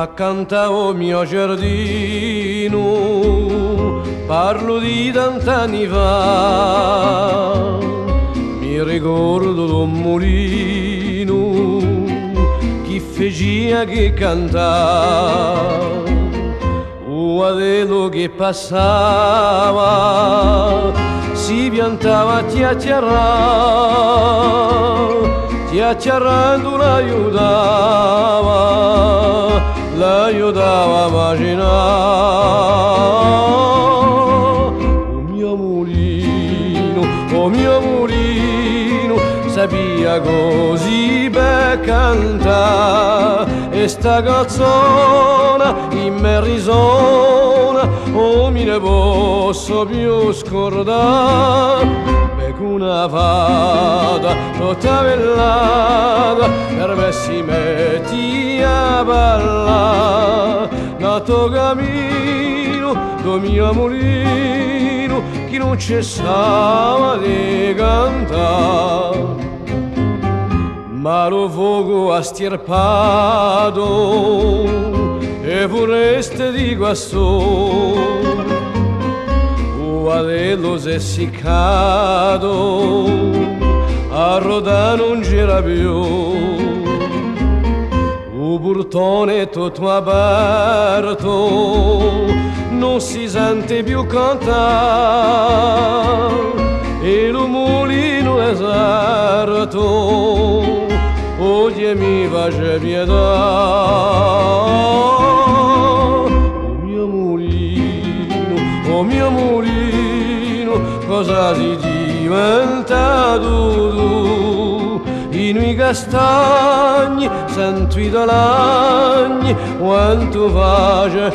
accanto al mio giardino, parlo di tant'anni fa, mi ricordo d'un mulino, chi fecea che cantava, un adelo che passava, si piantava a chiacchierare, chiacchierando l'aiutava a immaginare. O mio mulino, sapia così per cantare, e sta canzone in me risona, o mi ne posso più scordare. Una fata tutta bellata per me si metti a ballare, nato cammino do mio mulino che non cessava di cantare, ma lo fuoco ha stirpato e vorreste di guastò, adello si è essiccato, a rodare non gira più, il portone è tutto aperto, non si sente più cantare, e il mulino è deserto, oggi mi face pietà. O mio mulino, cosa si diventa tu? In i castagni sento i talagni quanto face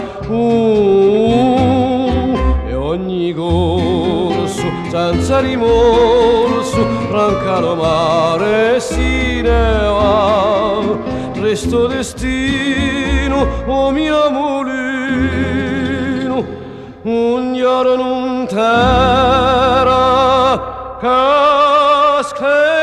e ogni corso senza rimorso ranca lo mare si ne va, resto destino o mio mulino, un giorno non terra casca